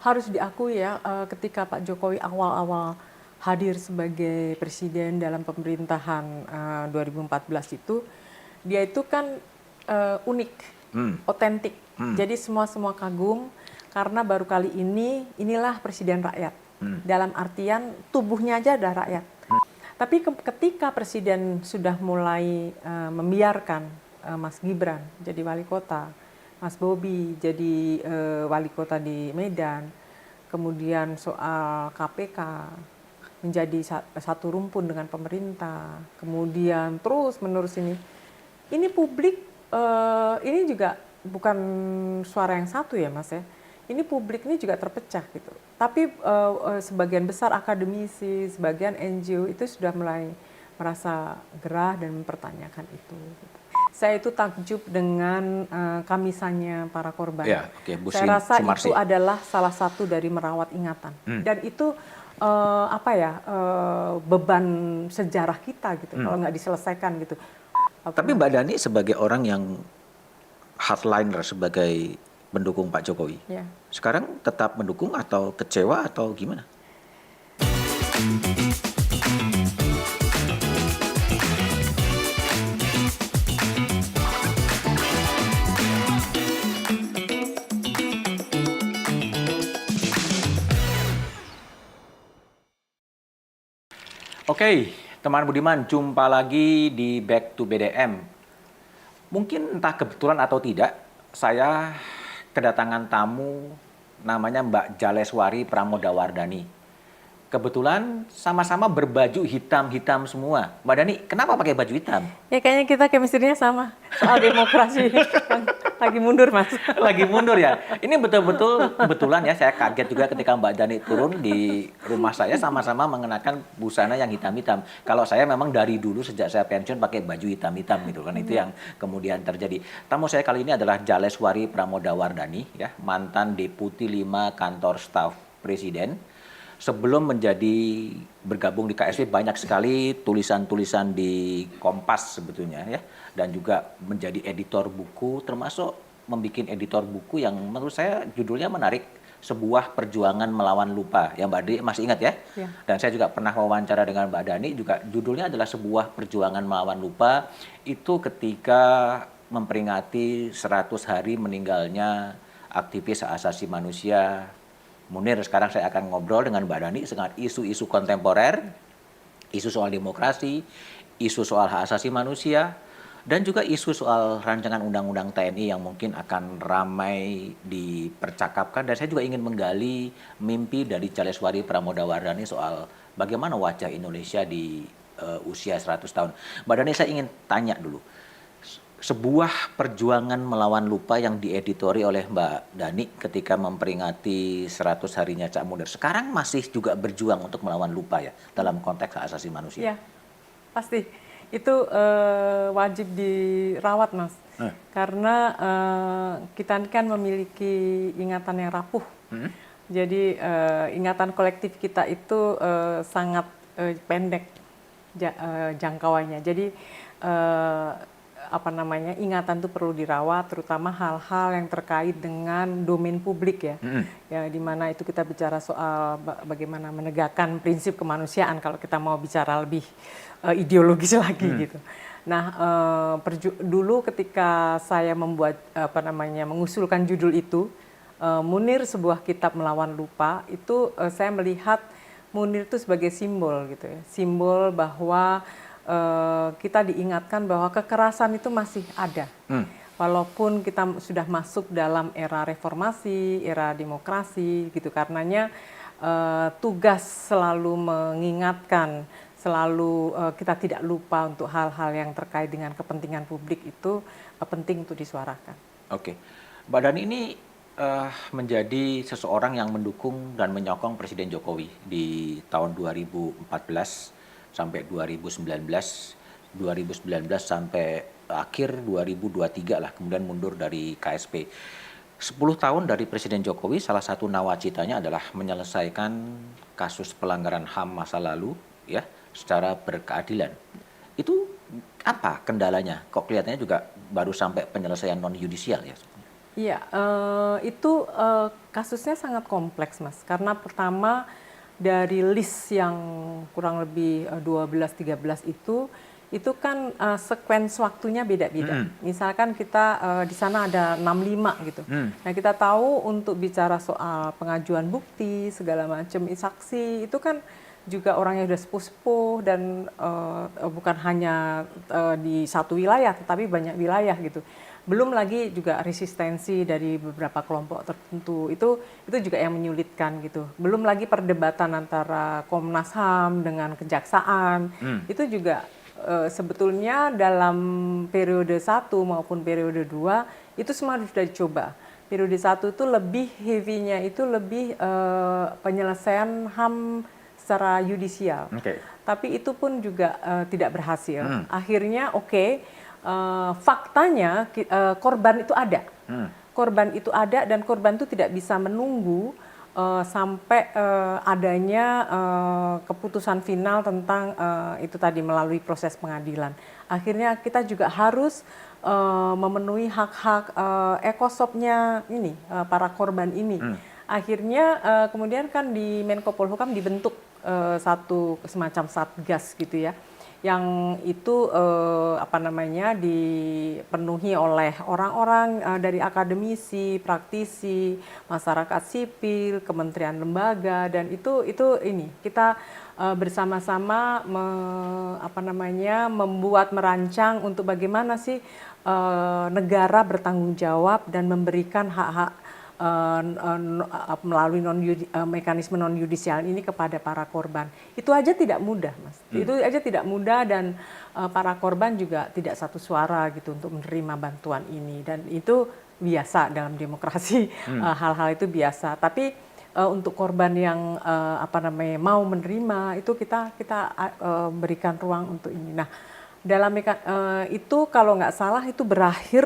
Harus diakui ya, ketika Pak Jokowi awal-awal hadir sebagai presiden dalam pemerintahan 2014 itu, dia itu kan unik, otentik. Jadi semua kagum karena baru kali ini inilah presiden rakyat. Dalam artian tubuhnya aja ada rakyat. Tapi ketika presiden sudah mulai membiarkan Mas Gibran jadi wali kota, Mas Bobi jadi wali kota di Medan, kemudian soal KPK menjadi satu rumpun dengan pemerintah, kemudian terus menerus ini publik ini juga bukan suara yang satu ya Mas ya. Ini publik ini juga terpecah gitu. Tapi sebagian besar akademisi, sebagian NGO itu sudah mulai merasa gerah dan mempertanyakan itu. Saya itu takjub dengan kamisannya para korban. Ya, Saya rasa Sumarsi itu adalah salah satu dari merawat ingatan. Dan itu beban sejarah kita gitu. Kalau nggak diselesaikan gitu. Tapi Mbak Dhani sebagai orang yang hardliner, sebagai pendukung Pak Jokowi, ya, sekarang tetap mendukung atau kecewa atau gimana? Oke, teman Budiman, jumpa lagi di Back to BDM. Mungkin entah kebetulan atau tidak, saya kedatangan tamu namanya Mbak Jaleswari Pramodawardhani. Kebetulan sama-sama berbaju hitam-hitam semua. Mbak Dhani, kenapa pakai baju hitam? Ya kayaknya kita chemistry-nya sama. Soal demokrasi. Lagi mundur, Mas. Lagi mundur ya? Ini betulan ya, saya kaget juga ketika Mbak Dhani turun di rumah saya sama-sama mengenakan busana yang hitam-hitam. Kalau saya memang dari dulu sejak saya pensiun pakai baju hitam-hitam gitu kan. Itu yang kemudian terjadi. Tamu saya kali ini adalah Jaleswari Pramodawardhani, ya, mantan Deputi 5 Kantor Staf Presiden. Sebelum bergabung di KSP banyak sekali tulisan-tulisan di Kompas sebetulnya ya, dan juga menjadi editor buku, termasuk membuat editor buku yang menurut saya judulnya menarik, Sebuah Perjuangan Melawan Lupa. Yang Mbak Dhani masih ingat ya? Ya. Dan saya juga pernah wawancara dengan Mbak Dhani, juga judulnya adalah Sebuah Perjuangan Melawan Lupa. Itu ketika memperingati 100 hari meninggalnya aktivis hak asasi manusia Munir. Sekarang saya akan ngobrol dengan Mbak Dhani dengan isu-isu kontemporer, isu soal demokrasi, isu soal hak asasi manusia, dan juga isu soal rancangan undang-undang TNI yang mungkin akan ramai dipercakapkan. Dan saya juga ingin menggali mimpi dari Jaleswari Pramodawardhani soal bagaimana wajah Indonesia di usia 100 tahun. Mbak Dhani, saya ingin tanya dulu. Sebuah perjuangan melawan lupa yang dieditori oleh Mbak Dhani ketika memperingati 100 harinya Cak Munir. Sekarang masih juga berjuang untuk melawan lupa ya, dalam konteks hak asasi manusia. Ya, pasti. Itu wajib dirawat, Mas. Karena kita kan memiliki ingatan yang rapuh. Jadi ingatan kolektif kita itu sangat pendek jangkauannya. Jadi ingatan itu perlu dirawat, terutama hal-hal yang terkait dengan domain publik ya. Ya, di mana itu kita bicara soal bagaimana menegakkan prinsip kemanusiaan kalau kita mau bicara lebih ideologis lagi gitu. Nah, dulu ketika saya mengusulkan judul itu, Munir Sebuah Kitab Melawan Lupa, itu saya melihat Munir itu sebagai simbol gitu ya. Simbol bahwa kita diingatkan bahwa kekerasan itu masih ada. Walaupun kita sudah masuk dalam era reformasi, era demokrasi gitu. Karenanya tugas selalu mengingatkan, selalu kita tidak lupa untuk hal-hal yang terkait dengan kepentingan publik itu penting untuk disuarakan. Oke. Mbak Dhani ini menjadi seseorang yang mendukung dan menyokong Presiden Jokowi di tahun 2014 sampai 2019 sampai akhir 2023 lah, kemudian mundur dari KSP. 10 tahun dari Presiden Jokowi, salah satu nawacitanya adalah menyelesaikan kasus pelanggaran HAM masa lalu ya secara berkeadilan. Itu apa kendalanya? Kok kelihatannya juga baru sampai penyelesaian non yudisial ya? Iya, itu kasusnya sangat kompleks, Mas. Karena pertama dari list yang kurang lebih 12-13 itu kan sequence waktunya beda-beda. Misalkan kita di sana ada 65 gitu. Nah, kita tahu untuk bicara soal pengajuan bukti segala macam saksi itu kan juga orang yang sudah sepuh-sepuh dan bukan hanya di satu wilayah tetapi banyak wilayah gitu. Belum lagi juga resistensi dari beberapa kelompok tertentu. Itu juga yang menyulitkan gitu. Belum lagi perdebatan antara Komnas HAM dengan kejaksaan. Itu juga sebetulnya dalam periode 1 maupun periode 2 itu semua sudah dicoba. Periode 1 itu lebih heavy-nya itu lebih penyelesaian HAM secara yudisial. Tapi itu pun juga tidak berhasil. Akhirnya faktanya korban itu ada. Korban itu ada dan korban itu tidak bisa menunggu sampai adanya keputusan final tentang itu tadi melalui proses pengadilan. Akhirnya kita juga harus memenuhi hak-hak ekosopnya ini para korban ini. Akhirnya kemudian kan di Menko Polhukam dibentuk satu semacam satgas gitu ya, yang itu dipenuhi oleh orang-orang dari akademisi, praktisi, masyarakat sipil, kementerian lembaga, dan itu ini kita bersama-sama membuat merancang untuk bagaimana sih negara bertanggung jawab dan memberikan hak-hak melalui mekanisme non yudisial ini kepada para korban. Itu aja tidak mudah, Mas. Itu aja tidak mudah dan para korban juga tidak satu suara gitu untuk menerima bantuan ini, dan itu biasa dalam demokrasi. Hal-hal itu biasa. Tapi untuk korban yang mau menerima itu kita berikan ruang untuk ini. Nah, dalam itu kalau nggak salah itu berakhir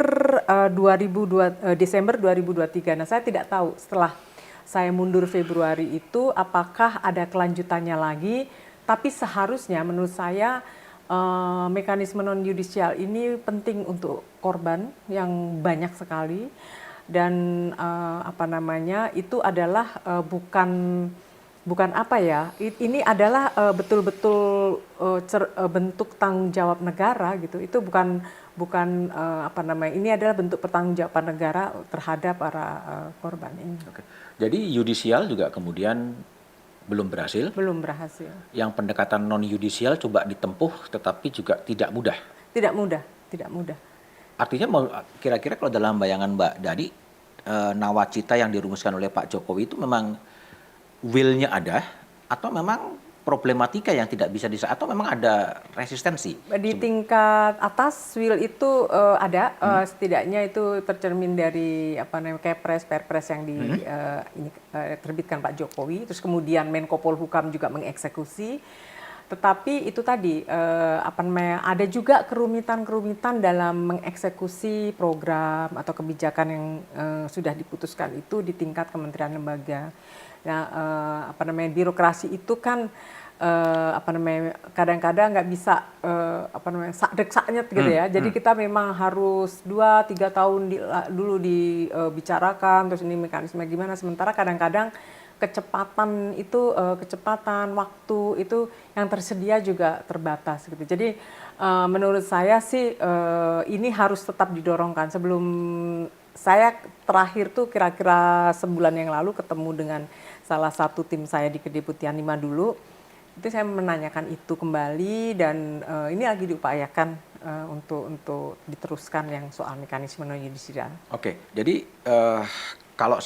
Desember 2023. Nah, saya tidak tahu setelah saya mundur Februari itu apakah ada kelanjutannya lagi. Tapi seharusnya menurut saya mekanisme non yudisial ini penting untuk korban yang banyak sekali, dan itu adalah ini adalah betul-betul bentuk tanggung jawab negara gitu. Itu bukan ini adalah bentuk pertanggungjawaban negara terhadap para korban ini. Jadi yudisial juga kemudian belum berhasil. Belum berhasil. Yang pendekatan non yudisial coba ditempuh tetapi juga tidak mudah. Tidak mudah. Artinya kira-kira kalau dalam bayangan Mbak Dani, nawacita yang dirumuskan oleh Pak Jokowi itu memang will-nya ada, atau memang problematika yang tidak bisa atau memang ada resistensi? Di tingkat atas will itu ada, setidaknya itu tercermin dari Kepres, Perpres yang terbitkan Pak Jokowi, terus kemudian Menko Polhukam juga mengeksekusi. Tetapi itu tadi ada juga kerumitan kerumitan dalam mengeksekusi program atau kebijakan yang sudah diputuskan itu di tingkat kementerian lembaga. Nah, birokrasi itu kan kadang-kadang nggak bisa sak-dek-saknyet gitu ya. Jadi kita memang harus 2-3 tahun dulu dibicarakan, terus ini mekanisme gimana. Sementara kadang-kadang kecepatan waktu itu yang tersedia juga terbatas gitu. Jadi menurut saya sih ini harus tetap didorongkan. Sebelum saya terakhir tuh kira-kira sebulan yang lalu ketemu dengan salah satu tim saya di Kedeputian 5 dulu, itu saya menanyakan itu kembali, dan ini lagi diupayakan untuk diteruskan yang soal mekanisme non yudisial. Oke, jadi kalau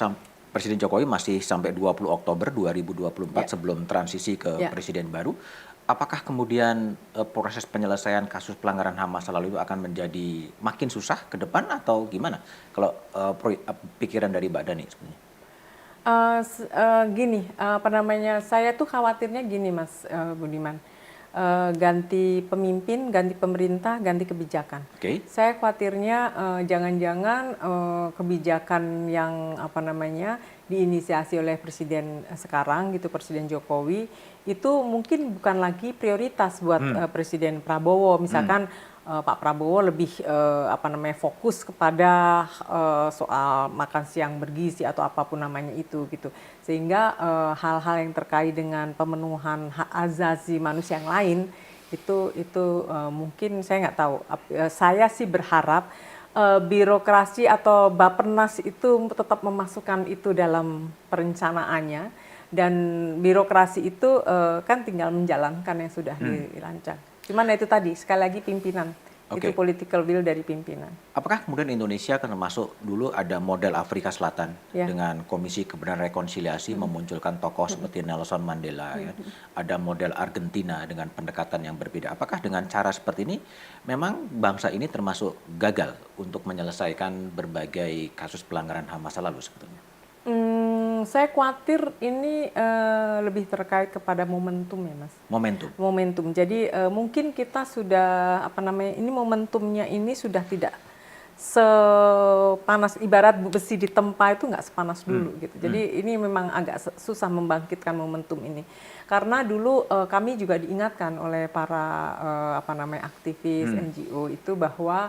Presiden Jokowi masih sampai 20 Oktober 2024 sebelum transisi ke presiden baru, apakah kemudian proses penyelesaian kasus pelanggaran HAM masa lalu itu akan menjadi makin susah ke depan atau gimana? Kalau pikiran dari Mbak Dani sebenarnya? Saya tuh khawatirnya gini, Mas Budiman. Ganti pemimpin, ganti pemerintah, ganti kebijakan. Saya khawatirnya jangan-jangan kebijakan yang diinisiasi oleh presiden sekarang gitu, Presiden Jokowi, itu mungkin bukan lagi prioritas buat Presiden Prabowo. Misalkan Pak Prabowo lebih fokus kepada soal makan siang bergizi atau apapun namanya itu gitu. Sehingga hal-hal yang terkait dengan pemenuhan hak asasi manusia yang lain itu mungkin saya nggak tahu. Saya sih berharap birokrasi atau Bappenas itu tetap memasukkan itu dalam perencanaannya, dan birokrasi itu kan tinggal menjalankan yang sudah dirancang. Cuman itu tadi, sekali lagi pimpinan. Itu political will dari pimpinan. Apakah kemudian Indonesia akan masuk dulu ada model Afrika Selatan dengan Komisi Kebenaran Rekonsiliasi memunculkan tokoh seperti Nelson Mandela, ya. Ada model Argentina dengan pendekatan yang berbeda. Apakah dengan cara seperti ini memang bangsa ini termasuk gagal untuk menyelesaikan berbagai kasus pelanggaran HAM masa lalu sebetulnya? Saya khawatir ini lebih terkait kepada momentum ya, Mas. Momentum. Jadi mungkin kita sudah ini momentumnya ini sudah tidak sepanas, ibarat besi ditempa itu nggak sepanas dulu gitu. Jadi ini memang agak susah membangkitkan momentum ini. Karena dulu kami juga diingatkan oleh para aktivis NGO itu bahwa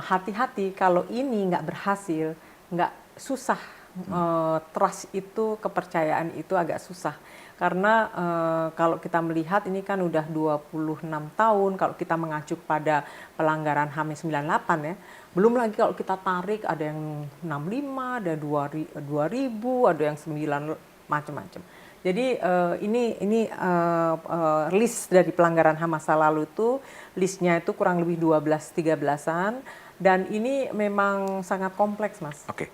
hati-hati kalau ini nggak berhasil, nggak susah. Trust itu, kepercayaan itu agak susah. Karena kalau kita melihat ini kan udah 26 tahun, kalau kita mengacu pada pelanggaran HAM 98 ya, belum lagi kalau kita tarik ada yang 65, ada 2000, ada yang 9, macam-macam. Jadi ini list dari pelanggaran HAM masa lalu itu, listnya itu kurang lebih 12-13an, dan ini memang sangat kompleks, Mas. Oke.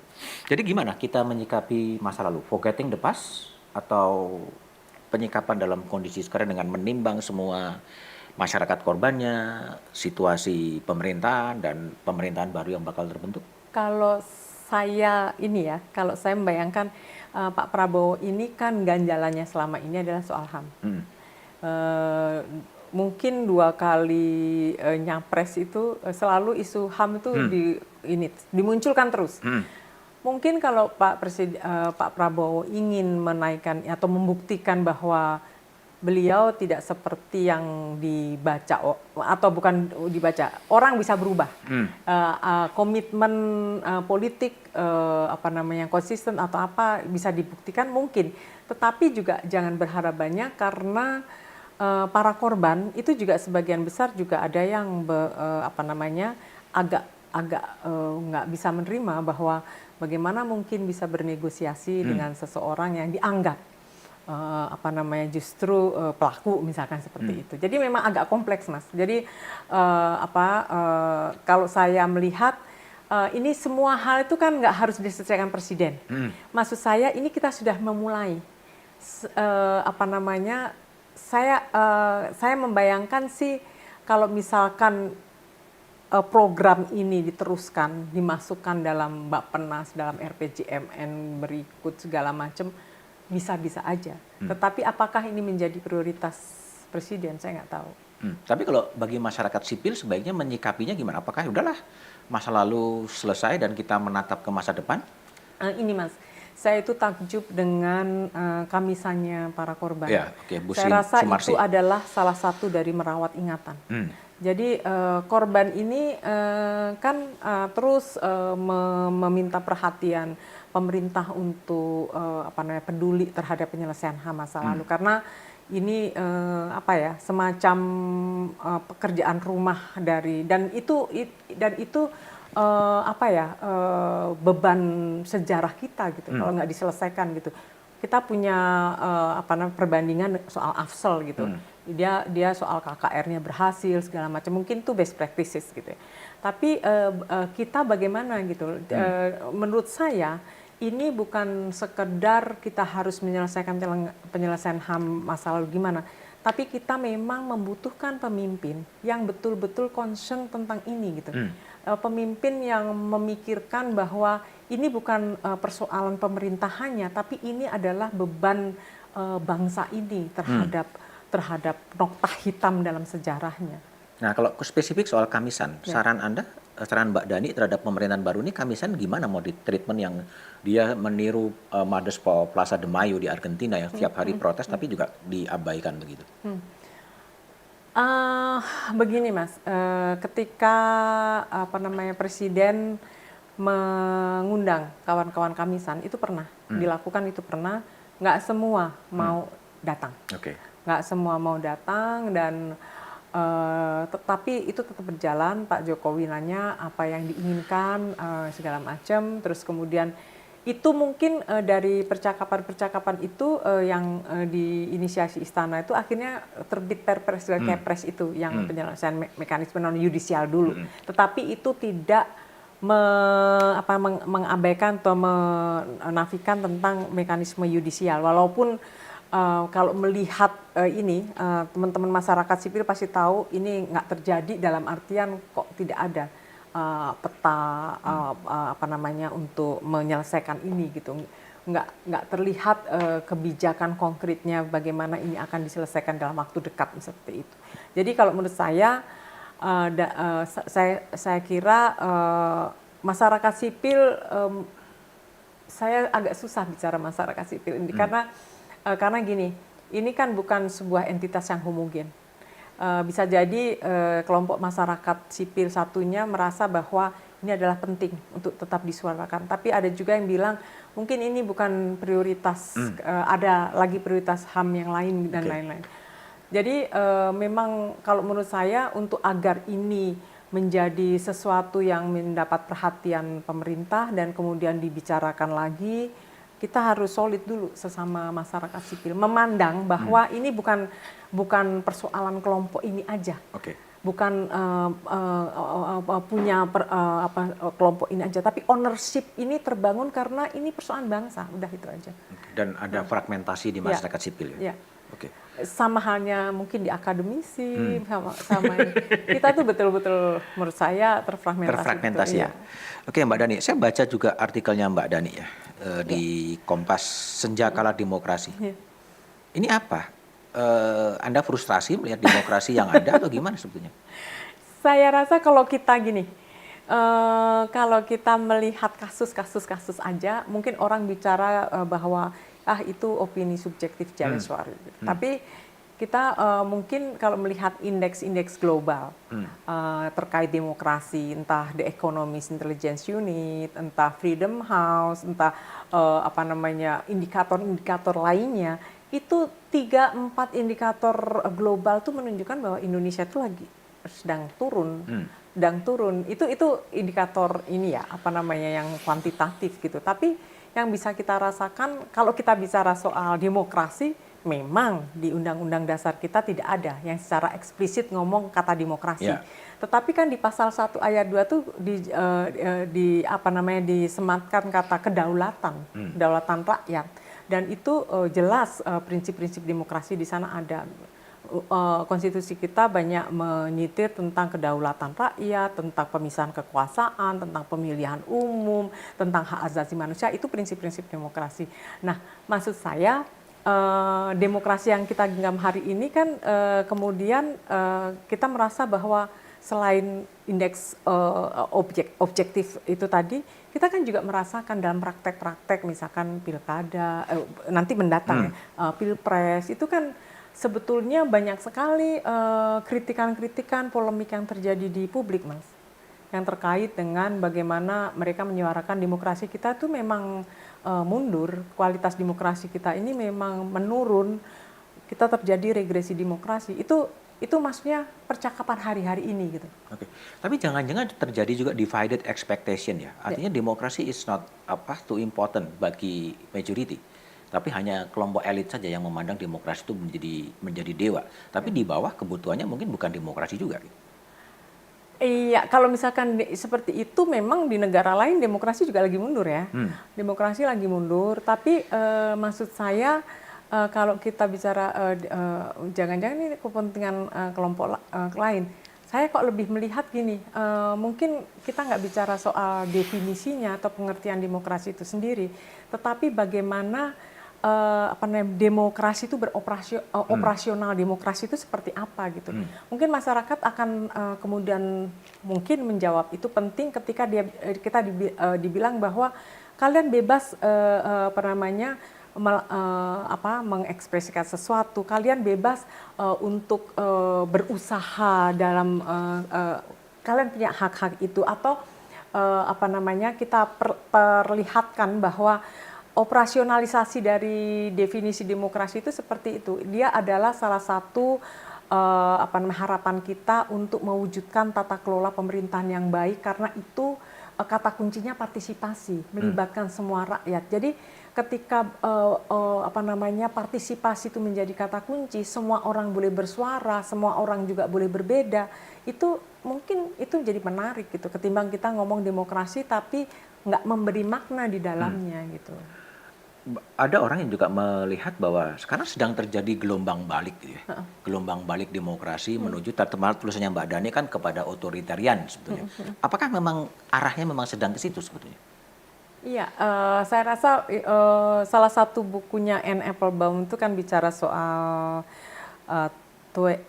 Jadi gimana kita menyikapi masa lalu? Forgetting the past atau penyikapan dalam kondisi sekarang dengan menimbang semua masyarakat korbannya, situasi pemerintahan dan pemerintahan baru yang bakal terbentuk? Kalau saya membayangkan Pak Prabowo ini kan ganjalannya selama ini adalah soal HAM. Mungkin 2 kali nyapres itu selalu isu HAM itu dimunculkan terus. Mungkin kalau Pak Prabowo ingin menaikkan atau membuktikan bahwa beliau tidak seperti yang dibaca atau bukan dibaca, orang bisa berubah. Komitmen politik konsisten atau apa bisa dibuktikan mungkin, tetapi juga jangan berharap banyak karena para korban itu juga sebagian besar juga ada yang agak nggak bisa menerima bahwa bagaimana mungkin bisa bernegosiasi dengan seseorang yang dianggap justru pelaku misalkan seperti itu. Jadi memang agak kompleks, Mas. Jadi kalau saya melihat ini semua hal itu kan nggak harus diselesaikan presiden. Maksud saya ini kita sudah memulai saya membayangkan sih kalau misalkan program ini diteruskan, dimasukkan dalam Bappenas, dalam RPJMN berikut segala macam, bisa-bisa aja. Tetapi apakah ini menjadi prioritas presiden, saya nggak tahu. Tapi kalau bagi masyarakat sipil sebaiknya menyikapinya gimana? Apakah udahlah masa lalu selesai dan kita menatap ke masa depan? Ini, Mas, saya itu takjub dengan kamisannya para korban. Saya rasa Sumarsi. Itu adalah salah satu dari merawat ingatan. Jadi korban ini kan terus meminta perhatian pemerintah untuk peduli terhadap penyelesaian HAM masa lalu, karena ini semacam pekerjaan rumah dan itu beban sejarah kita gitu kalau nggak diselesaikan gitu. Kita punya perbandingan soal Afsel gitu. Dia soal KKR-nya berhasil segala macam, mungkin itu best practices gitu ya. Tapi kita bagaimana gitu? Menurut saya ini bukan sekedar kita harus menyelesaikan penyelesaian HAM masa lalu gimana, tapi kita memang membutuhkan pemimpin yang betul-betul concern tentang ini gitu. Pemimpin yang memikirkan bahwa ini bukan persoalan pemerintahannya, tapi ini adalah beban bangsa ini terhadap nokta hitam dalam sejarahnya. Nah, kalau spesifik soal kamisan, saran Mbak Dani terhadap pemerintahan baru ini, kamisan gimana mau di treatment yang dia meniru Mades Plaza de Mayo di Argentina yang setiap hari protes tapi juga diabaikan begitu? Eh, Begini Mas, ketika Presiden mengundang kawan-kawan Kamisan itu pernah dilakukan, itu pernah. Nggak semua mau datang, Oke. nggak semua mau datang dan tetapi itu tetap berjalan. Pak Jokowi nanya apa yang diinginkan, segala macam. Terus kemudian itu mungkin dari percakapan-percakapan itu yang diinisiasi istana itu akhirnya terbit perpres dan kepres itu yang penyelesaian mekanisme non yudisial dulu. Tetapi itu tidak mengabaikan atau menafikan tentang mekanisme yudisial. Walaupun kalau melihat ini teman-teman masyarakat sipil pasti tahu ini nggak terjadi, dalam artian kok tidak ada peta untuk menyelesaikan ini gitu, nggak terlihat kebijakan konkretnya bagaimana ini akan diselesaikan dalam waktu dekat seperti itu. Jadi kalau menurut saya saya kira masyarakat sipil, saya agak susah bicara masyarakat sipil ini karena gini, ini kan bukan sebuah entitas yang homogen. Bisa jadi kelompok masyarakat sipil satunya merasa bahwa ini adalah penting untuk tetap disuarakan. Tapi ada juga yang bilang mungkin ini bukan prioritas, ada lagi prioritas HAM yang lain dan lain-lain. Jadi memang kalau menurut saya untuk agar ini menjadi sesuatu yang mendapat perhatian pemerintah dan kemudian dibicarakan lagi, kita harus solid dulu sesama masyarakat sipil, memandang bahwa ini bukan persoalan kelompok ini aja, bukan punya kelompok ini aja, tapi ownership ini terbangun karena ini persoalan bangsa, udah itu aja. Dan ada fragmentasi di masyarakat sipil ya. Sama halnya mungkin di akademisi, sama kita tuh betul-betul menurut saya terfragmentasi ya. Oke Mbak Dani, saya baca juga artikelnya Mbak Dani ya di Kompas Senjakala Demokrasi. Ini apa? Anda frustrasi melihat demokrasi yang ada atau gimana sebetulnya? Saya rasa kalau kita gini, kalau kita melihat kasus aja, mungkin orang bicara bahwa itu opini subjektif Jaleswar. Tapi kita mungkin kalau melihat indeks-indeks global terkait demokrasi, entah The Economist Intelligence Unit, entah Freedom House, entah indikator-indikator lainnya, itu 3-4 indikator global tuh menunjukkan bahwa Indonesia itu lagi sedang turun. Itu indikator ini ya, yang kuantitatif gitu. Tapi yang bisa kita rasakan kalau kita bicara soal demokrasi, memang di Undang-Undang Dasar kita tidak ada yang secara eksplisit ngomong kata demokrasi. Tetapi kan di pasal 1 ayat 2 tuh disematkan kata kedaulatan rakyat. Dan itu jelas prinsip-prinsip demokrasi di sana ada. Konstitusi kita banyak menyitir tentang kedaulatan rakyat, tentang pemisahan kekuasaan, tentang pemilihan umum, tentang hak asasi manusia, itu prinsip-prinsip demokrasi. Nah, maksud saya demokrasi yang kita genggam hari ini kan kemudian kita merasa bahwa selain indeks objektif itu tadi, kita kan juga merasakan dalam praktek-praktek misalkan pilkada, nanti mendatang pilpres, itu kan sebetulnya banyak sekali kritikan-kritikan, polemik yang terjadi di publik, Mas. Yang terkait dengan bagaimana mereka menyuarakan demokrasi kita tuh memang mundur, kualitas demokrasi kita ini memang menurun, kita terjadi regresi demokrasi. Itu maksudnya percakapan hari-hari ini gitu. Tapi jangan-jangan terjadi juga divided expectation ya. Artinya demokrasi is not too important bagi majority. Tapi hanya kelompok elit saja yang memandang demokrasi itu menjadi dewa. Tapi di bawah kebutuhannya mungkin bukan demokrasi juga. Iya, kalau misalkan seperti itu memang di negara lain demokrasi juga lagi mundur ya. Demokrasi lagi mundur, tapi maksud saya kalau kita bicara jangan-jangan ini kepentingan kelompok lain. Saya kok lebih melihat gini, mungkin kita nggak bicara soal definisinya atau pengertian demokrasi itu sendiri, tetapi bagaimana demokrasi itu operasional demokrasi itu seperti apa gitu. Mungkin masyarakat akan kemudian mungkin menjawab itu penting ketika kita dibilang bahwa kalian bebas mengekspresikan sesuatu, kalian bebas untuk berusaha dalam kalian punya hak-hak itu, atau kita perlihatkan bahwa operasionalisasi dari definisi demokrasi itu seperti itu. Dia adalah salah satu harapan kita untuk mewujudkan tata kelola pemerintahan yang baik, karena itu kata kuncinya partisipasi, melibatkan semua rakyat. Jadi ketika partisipasi itu menjadi kata kunci, semua orang boleh bersuara, semua orang juga boleh berbeda. Itu mungkin itu jadi menarik gitu, ketimbang kita ngomong demokrasi tapi nggak memberi makna di dalamnya gitu. Ada orang yang juga melihat bahwa sekarang sedang terjadi gelombang balik gitu ya. Gelombang balik demokrasi menuju, terutama tulisannya Mbak Dhani kan kepada otoritarian sebetulnya. Apakah memang arahnya memang sedang ke situ sebetulnya? Iya, saya rasa salah satu bukunya Anne Applebaum itu kan bicara soal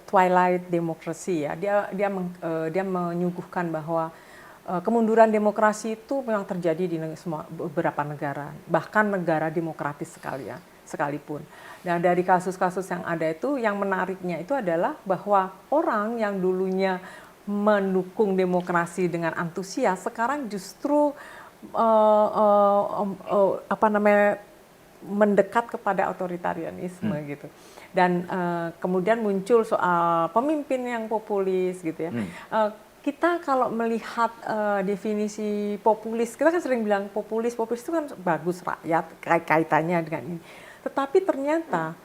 twilight democracy ya. Dia menyuguhkan bahwa kemunduran demokrasi itu memang terjadi di beberapa negara, bahkan negara demokratis sekalipun. Nah, dari kasus-kasus yang ada itu, yang menariknya itu adalah bahwa orang yang dulunya mendukung demokrasi dengan antusias, sekarang justru mendekat kepada otoritarianisme gitu. Dan kemudian muncul soal pemimpin yang populis gitu ya. Kita kalau melihat definisi populis, kita kan sering bilang populis itu kan bagus, rakyat, kaitannya dengan ini. Tetapi ternyata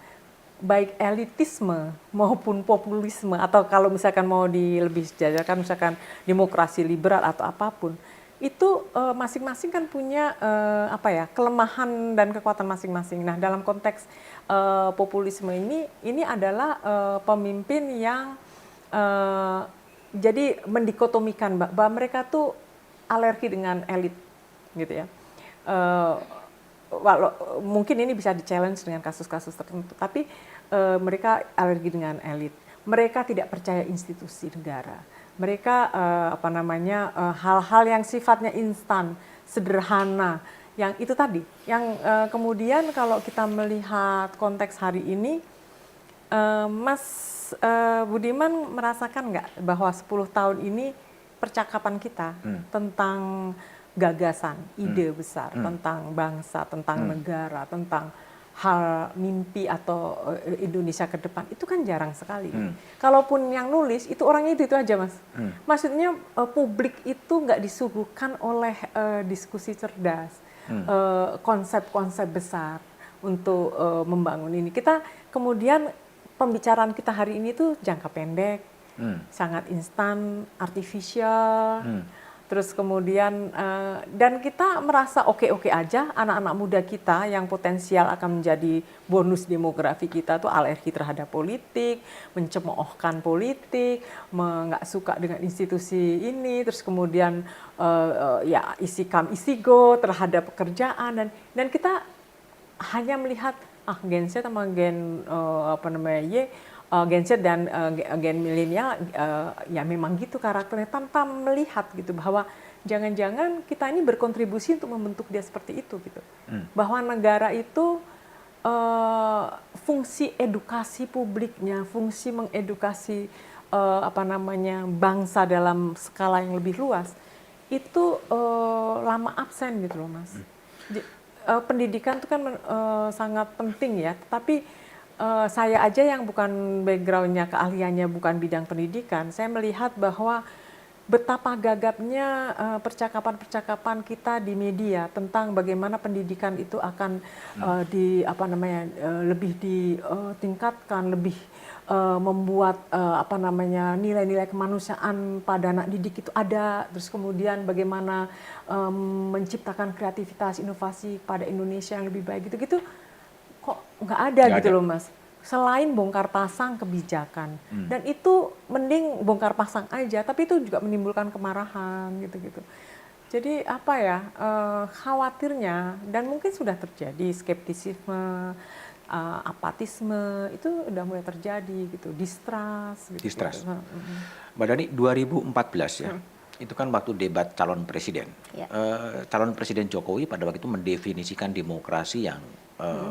baik elitisme maupun populisme, atau kalau misalkan mau lebih sejajarkan misalkan demokrasi liberal atau apapun, itu masing-masing kan punya kelemahan dan kekuatan masing-masing. Nah, dalam konteks populisme ini adalah pemimpin yang jadi mendikotomikan bahwa mereka tuh alergi dengan elit gitu ya. Mungkin ini bisa di-challenge dengan kasus-kasus tertentu, tapi mereka alergi dengan elit. Mereka tidak percaya institusi negara. Mereka hal-hal yang sifatnya instan, sederhana, yang itu tadi. Yang kemudian kalau kita melihat konteks hari ini, Mas Budiman merasakan nggak bahwa 10 tahun ini percakapan kita tentang gagasan, ide besar, tentang bangsa, tentang negara, tentang hal mimpi atau Indonesia ke depan, itu kan jarang sekali. Kalaupun yang nulis, itu orangnya itu aja, Mas. Maksudnya publik itu nggak disuguhkan oleh diskusi cerdas, konsep-konsep besar untuk membangun ini. Kita kemudian pembicaraan kita hari ini tuh jangka pendek, sangat instan, artifisial, terus kemudian dan kita merasa oke-oke aja. Anak-anak muda kita yang potensial akan menjadi bonus demografi kita tuh alergi terhadap politik, mencemoohkan politik, nggak suka dengan institusi ini, terus kemudian isi come isi go terhadap pekerjaan, dan kita hanya melihat Gen Z sama Gen Gen Z dan Gen milenial ya memang gitu karakternya, tanpa melihat gitu bahwa jangan-jangan kita ini berkontribusi untuk membentuk dia seperti itu gitu. Bahwa negara itu fungsi edukasi publiknya, fungsi mengedukasi bangsa dalam skala yang lebih luas itu lama absen gitu loh, Mas. Pendidikan itu kan sangat penting ya, tapi saya aja yang bukan backgroundnya, keahliannya bukan bidang pendidikan, saya melihat bahwa betapa gagapnya percakapan-percakapan kita di media tentang bagaimana pendidikan itu akan lebih ditingkatkan, lebih membuat nilai-nilai kemanusiaan pada anak didik itu ada, terus kemudian bagaimana menciptakan kreativitas, inovasi pada Indonesia yang lebih baik gitu-gitu, kok nggak ada gitu loh, Mas. Selain bongkar pasang kebijakan, dan itu mending bongkar pasang aja, tapi itu juga menimbulkan kemarahan gitu-gitu. Jadi khawatirnya, dan mungkin sudah terjadi skeptisisme, apatisme itu udah mulai terjadi gitu, distrust gitu. Distrust. Mbak Dhani, 2014 ya. Itu kan waktu debat calon presiden. Ya. Calon presiden Jokowi pada waktu itu mendefinisikan demokrasi yang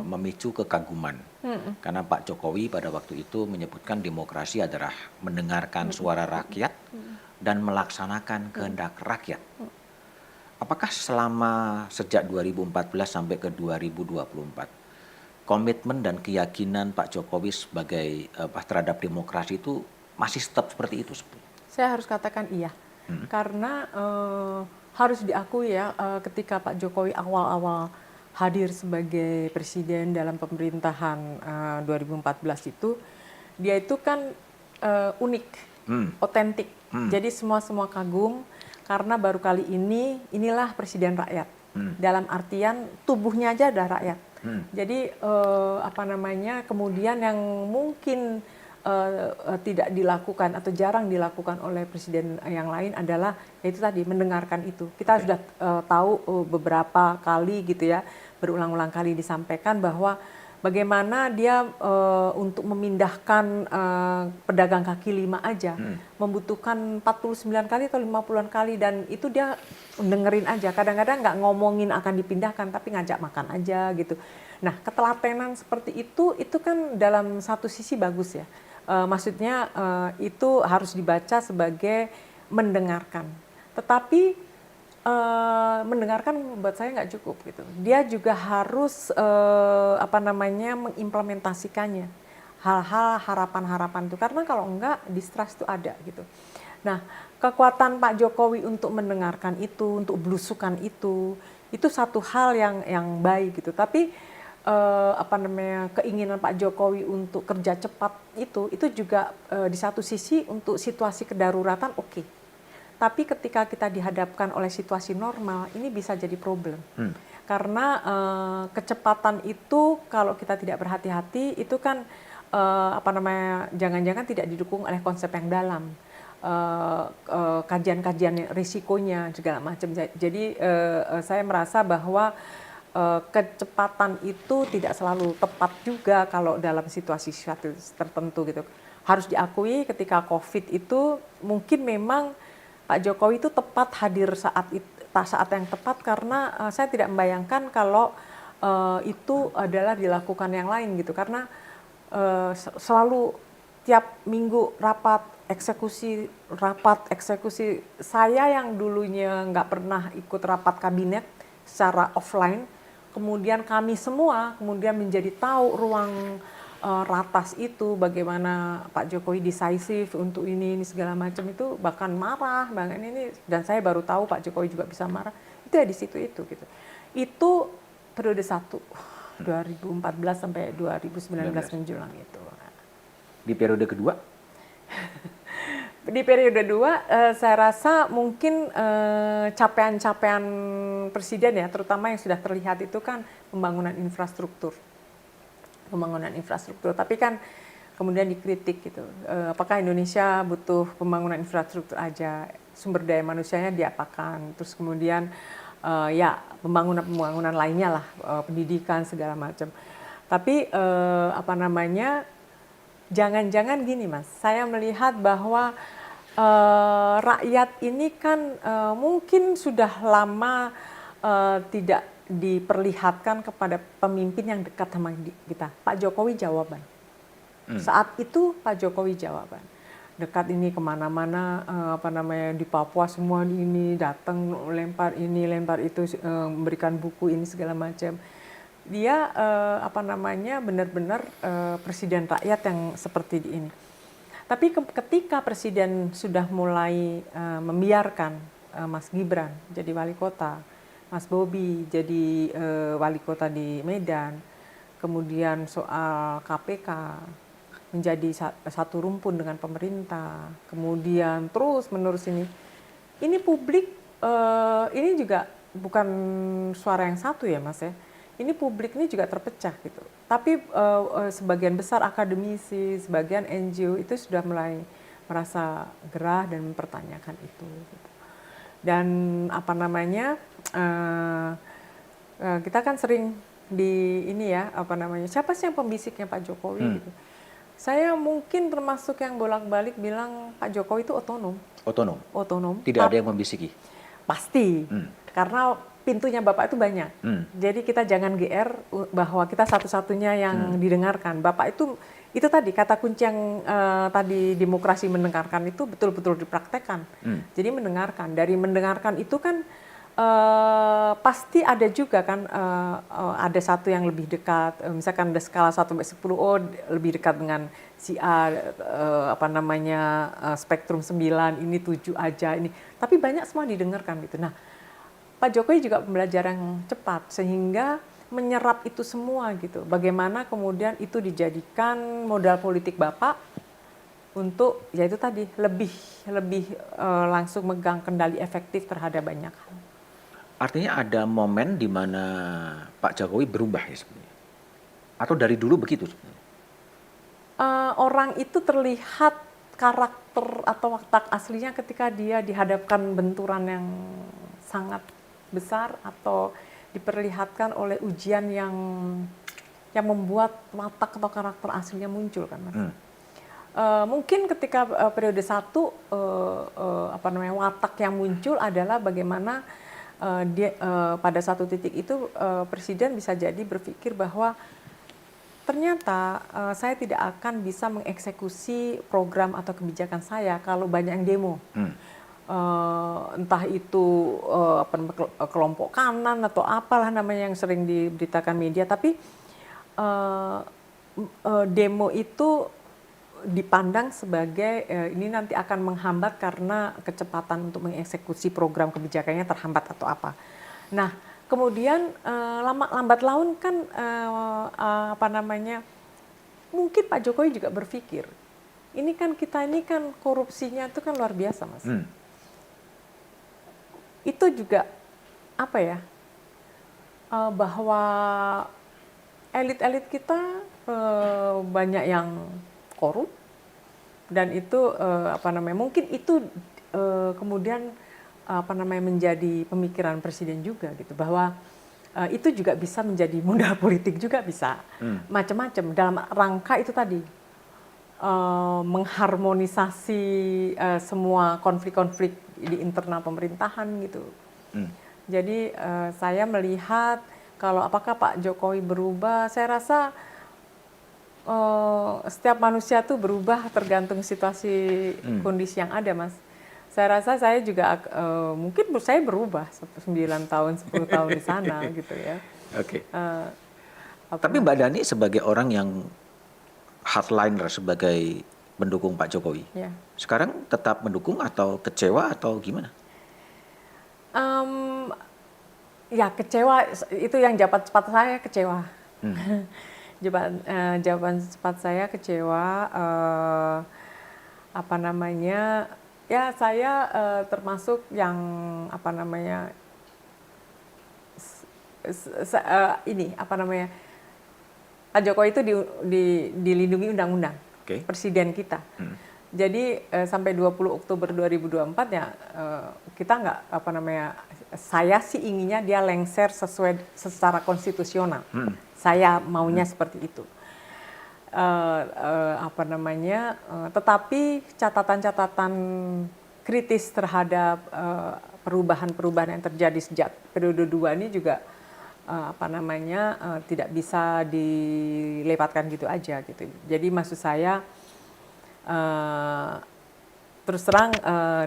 memicu kekaguman. Karena Pak Jokowi pada waktu itu menyebutkan demokrasi adalah mendengarkan suara rakyat dan melaksanakan kehendak rakyat. Apakah selama sejak 2014 sampai ke 2024 komitmen dan keyakinan Pak Jokowi sebagai terhadap demokrasi itu masih tetap seperti itu? Saya harus katakan iya. Karena harus diakui ya, ketika Pak Jokowi awal-awal hadir sebagai presiden dalam pemerintahan 2014 itu, dia itu kan unik, otentik. Jadi semua kagum karena baru kali inilah presiden rakyat. Dalam artian tubuhnya aja ada rakyat. Jadi kemudian yang mungkin tidak dilakukan atau jarang dilakukan oleh presiden yang lain adalah yaitu tadi mendengarkan itu. Kita sudah tahu beberapa kali gitu ya, berulang-ulang kali disampaikan bahwa bagaimana dia untuk memindahkan pedagang kaki lima aja membutuhkan 49 kali atau 50-an kali, dan itu dia dengerin aja. Kadang-kadang nggak ngomongin akan dipindahkan tapi ngajak makan aja gitu. Nah, ketelatenan seperti itu kan dalam satu sisi bagus ya. Maksudnya itu harus dibaca sebagai mendengarkan. Tetapi mendengarkan buat saya nggak cukup gitu. Dia juga harus mengimplementasikannya. Hal-hal harapan-harapan itu, karena kalau enggak distrust itu ada gitu. Nah, kekuatan Pak Jokowi untuk mendengarkan itu, untuk belusukan itu satu hal yang baik gitu. Tapi keinginan Pak Jokowi untuk kerja cepat itu juga di satu sisi untuk situasi kedaruratan oke. Tapi ketika kita dihadapkan oleh situasi normal, ini bisa jadi problem. Karena kecepatan itu kalau kita tidak berhati-hati itu kan jangan-jangan tidak didukung oleh konsep yang dalam. Kajian-kajian risikonya segala macam. Jadi saya merasa bahwa kecepatan itu tidak selalu tepat juga kalau dalam situasi tertentu gitu. Harus diakui ketika COVID itu mungkin memang Pak Jokowi itu tepat hadir saat yang tepat, karena saya tidak membayangkan kalau itu adalah dilakukan yang lain gitu. Karena selalu tiap minggu rapat eksekusi. Saya yang dulunya nggak pernah ikut rapat kabinet secara offline, kemudian kami semua menjadi tahu ruang ratas itu, bagaimana Pak Jokowi decisive untuk ini segala macam, itu bahkan marah bahkan ini, dan saya baru tahu Pak Jokowi juga bisa marah itu ya di situ gitu. Itu periode 2014 sampai 2019 menjelang itu. Di periode kedua? Di periode 2 saya rasa mungkin capaian-capaian presiden ya, terutama yang sudah terlihat itu kan pembangunan infrastruktur. Tapi kan kemudian dikritik gitu. Apakah Indonesia butuh pembangunan infrastruktur aja, sumber daya manusianya diapakan, terus kemudian ya pembangunan lainnya lah, pendidikan segala macam. Tapi jangan-jangan gini Mas, saya melihat bahwa rakyat ini kan mungkin sudah lama tidak diperlihatkan kepada pemimpin yang dekat sama kita. Pak Jokowi jawaban. Saat itu Pak Jokowi jawaban. Dekat ini kemana-mana, di Papua semua ini datang, lempar ini, lempar itu, memberikan buku ini segala macam. Dia benar-benar presiden rakyat yang seperti ini. Tapi ketika presiden sudah mulai membiarkan Mas Gibran jadi wali kota, Mas Bobi jadi wali kota di Medan, kemudian soal KPK menjadi satu rumpun dengan pemerintah, kemudian terus menerus ini publik, ini juga bukan suara yang satu ya Mas ya. Ini publik ini juga terpecah gitu. Tapi sebagian besar akademisi, sebagian NGO itu sudah mulai merasa gerah dan mempertanyakan itu. Gitu. Dan kita kan sering di ini ya, siapa sih yang pembisiknya Pak Jokowi gitu. Saya mungkin termasuk yang bolak-balik bilang Pak Jokowi itu otonom. Otonom. Otonom. Tidak ada yang membisiki. Pasti. Karena pintunya Bapak itu banyak. Jadi kita jangan GR bahwa kita satu-satunya yang didengarkan. Bapak itu tadi kata kunci yang tadi demokrasi mendengarkan itu betul-betul dipraktekkan. Jadi mendengarkan. Dari mendengarkan itu kan pasti ada juga kan ada satu yang lebih dekat. Misalkan ada skala 1 sampai 10, oh lebih dekat dengan si A, spektrum 9, ini 7 aja ini. Tapi banyak semua didengarkan gitu. Nah, Pak Jokowi juga pembelajar yang cepat sehingga menyerap itu semua gitu. Bagaimana kemudian itu dijadikan modal politik Bapak untuk ya itu tadi lebih langsung megang kendali efektif terhadap banyak hal. Artinya ada momen di mana Pak Jokowi berubah ya sebenarnya? Atau dari dulu begitu sebenarnya? Orang itu terlihat karakter atau watak aslinya ketika dia dihadapkan benturan yang sangat besar atau diperlihatkan oleh ujian yang membuat watak atau karakter aslinya muncul kan Mas. Mungkin ketika periode 1 watak yang muncul adalah bagaimana pada satu titik itu presiden bisa jadi berpikir bahwa ternyata saya tidak akan bisa mengeksekusi program atau kebijakan saya kalau banyak yang demo. Entah itu kelompok kanan atau apalah namanya yang sering diberitakan media, tapi demo itu dipandang sebagai ini nanti akan menghambat karena kecepatan untuk mengeksekusi program kebijakannya terhambat atau apa. Nah, kemudian lambat laun kan mungkin Pak Jokowi juga berpikir ini kan korupsinya itu kan luar biasa Mas. Itu juga bahwa elit-elit kita banyak yang korup dan itu mungkin itu kemudian menjadi pemikiran presiden juga gitu bahwa itu juga bisa menjadi modal politik juga bisa macam-macam dalam rangka itu tadi mengharmonisasi semua konflik-konflik di internal pemerintahan gitu. Jadi saya melihat kalau apakah Pak Jokowi berubah, saya rasa setiap manusia tuh berubah tergantung situasi kondisi yang ada Mas. Saya rasa saya juga mungkin saya berubah 9 tahun, 10 tahun di sana gitu ya. Oke. Tapi Mbak Dhani sebagai orang yang hardliner sebagai pendukung Pak Jokowi, sekarang tetap mendukung atau kecewa atau gimana? Ya kecewa, itu yang jawaban cepat saya kecewa. Jawaban cepat saya kecewa. Ya saya termasuk yang Pak Jokowi itu dilindungi undang-undang presiden kita. Jadi sampai 20 Oktober 2024 ya kita nggak saya sih inginnya dia lengser secara konstitusional. Saya maunya seperti itu. Tetapi catatan-catatan kritis terhadap perubahan-perubahan yang terjadi sejak periode 2 ini juga tidak bisa dilewatkan gitu aja gitu. Jadi maksud saya terus terang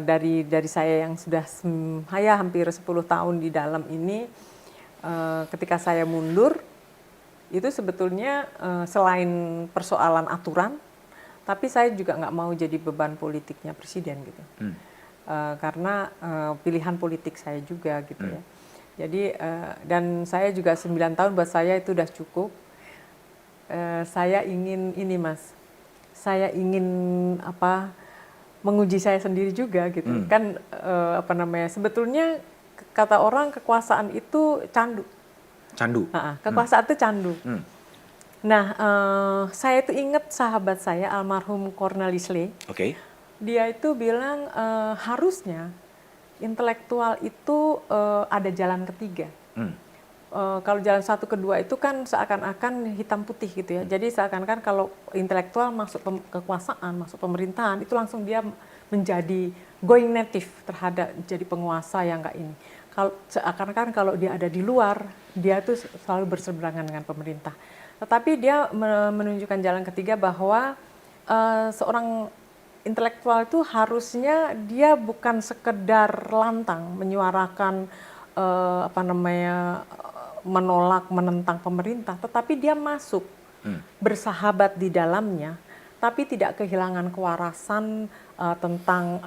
dari saya yang sudah hampir 10 tahun di dalam ini, ketika saya mundur itu sebetulnya selain persoalan aturan, tapi saya juga nggak mau jadi beban politiknya presiden gitu. Karena pilihan politik saya juga gitu ya. Jadi dan saya juga 9 tahun buat saya itu udah cukup. Saya ingin ini Mas, saya ingin menguji saya sendiri juga gitu. Kan sebetulnya kata orang kekuasaan itu candu. Kekuasaan itu candu. Nah, saya itu ingat sahabat saya almarhum Cornelis Lee. Dia itu bilang harusnya intelektual itu ada jalan ketiga. kalau jalan satu kedua itu kan seakan-akan hitam putih gitu ya. Jadi seakan-akan kalau intelektual masuk kekuasaan, masuk pemerintahan, itu langsung dia menjadi going native terhadap jadi penguasa yang nggak ini. Kalau seakan-akan kalau dia ada di luar, dia tuh selalu berseberangan dengan pemerintah. Tetapi dia menunjukkan jalan ketiga bahwa seorang intelektual itu harusnya dia bukan sekedar lantang menyuarakan menolak, menentang pemerintah, tetapi dia masuk bersahabat di dalamnya, tapi tidak kehilangan kewarasan tentang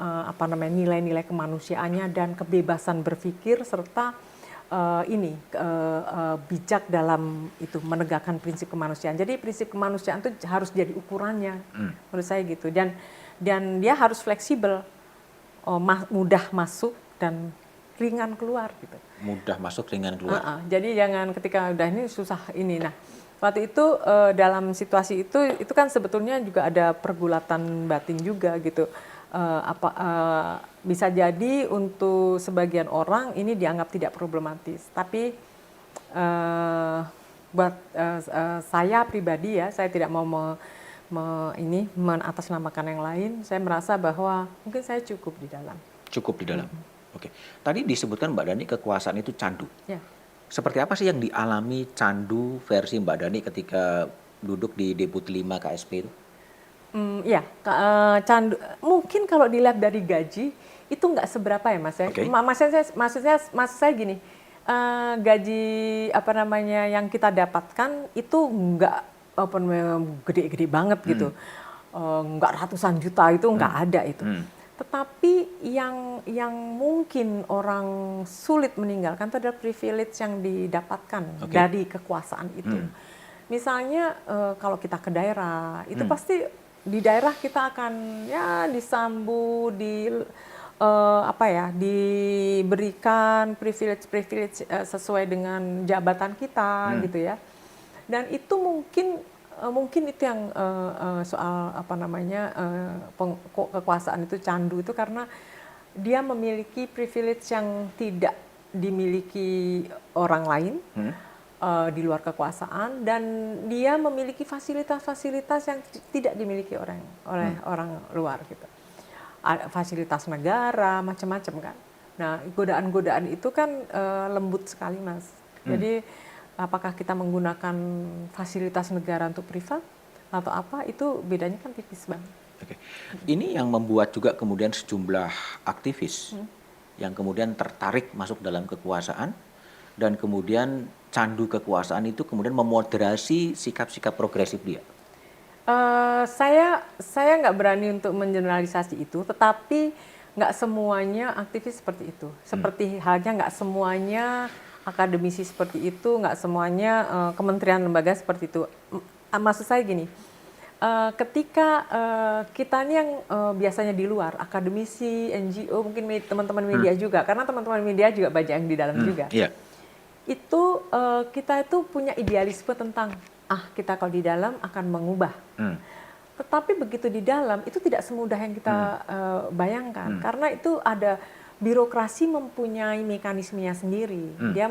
nilai-nilai kemanusiaannya dan kebebasan berpikir serta bijak dalam itu menegakkan prinsip kemanusiaan. Jadi prinsip kemanusiaan itu harus jadi ukurannya, menurut saya gitu. Dan dia harus fleksibel, mudah masuk dan ringan keluar gitu. Mudah masuk, ringan keluar. Jadi jangan ketika udah ini susah ini. Nah, waktu itu dalam situasi itu kan sebetulnya juga ada pergulatan batin juga gitu. Bisa jadi untuk sebagian orang ini dianggap tidak problematis, tapi buat saya pribadi ya, saya tidak mau menatasnamakan yang lain. Saya merasa bahwa mungkin saya cukup di dalam. Cukup di dalam. Oke. Tadi disebutkan Mbak Dhani kekuasaan itu candu. Ya. Seperti apa sih yang dialami candu versi Mbak Dhani ketika duduk di Deputi 5 KSP itu? Candu mungkin kalau dilihat dari gaji itu nggak seberapa ya Mas ya. Okay. Maksud saya gini, gaji yang kita dapatkan itu nggak gede-gede banget gitu, nggak ratusan juta itu nggak ada itu. Tetapi yang mungkin orang sulit meninggalkan itu adalah privilege yang didapatkan dari kekuasaan itu. Misalnya kalau kita ke daerah, itu pasti di daerah kita akan disambut, diberikan privilege sesuai dengan jabatan kita gitu ya. Dan itu mungkin itu yang soal kekuasaan itu candu itu karena dia memiliki privilege yang tidak dimiliki orang lain di luar kekuasaan, dan dia memiliki fasilitas-fasilitas yang tidak dimiliki oleh orang luar gitu. Fasilitas negara macam-macam kan. Nah, godaan-godaan itu kan lembut sekali Mas. Jadi apakah kita menggunakan fasilitas negara untuk privat atau apa, itu bedanya kan tipis banget. Oke. Ini yang membuat juga kemudian sejumlah aktivis yang kemudian tertarik masuk dalam kekuasaan, dan kemudian candu kekuasaan itu kemudian memoderasi sikap-sikap progresif dia. Saya nggak berani untuk mengeneralisasi itu, tetapi nggak semuanya aktivis seperti itu. Seperti halnya nggak semuanya akademisi seperti itu, nggak semuanya kementerian lembaga seperti itu. Maksud saya gini, ketika kita ini yang biasanya di luar, akademisi, NGO, mungkin teman-teman media juga, karena teman-teman media juga banyak yang di dalam juga. Yeah. Itu kita itu punya idealisme tentang kita kalau di dalam akan mengubah. Tetapi begitu di dalam itu tidak semudah yang kita bayangkan, karena itu ada birokrasi mempunyai mekanismenya sendiri, dia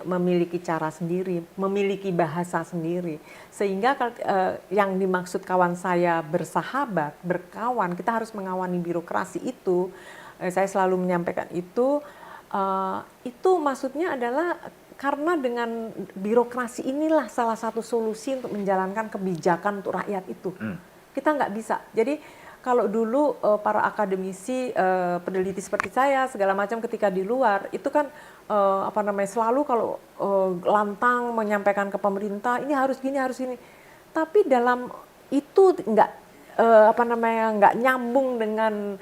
memiliki cara sendiri, memiliki bahasa sendiri, sehingga yang dimaksud kawan saya bersahabat, berkawan, kita harus mengawani birokrasi itu. Saya selalu menyampaikan itu maksudnya adalah karena dengan birokrasi inilah salah satu solusi untuk menjalankan kebijakan untuk rakyat itu. Kita nggak bisa. Jadi kalau dulu para akademisi, peneliti seperti saya, segala macam ketika di luar, itu kan selalu kalau lantang menyampaikan ke pemerintah, ini harus gini, harus ini. Tapi dalam itu nggak nyambung dengan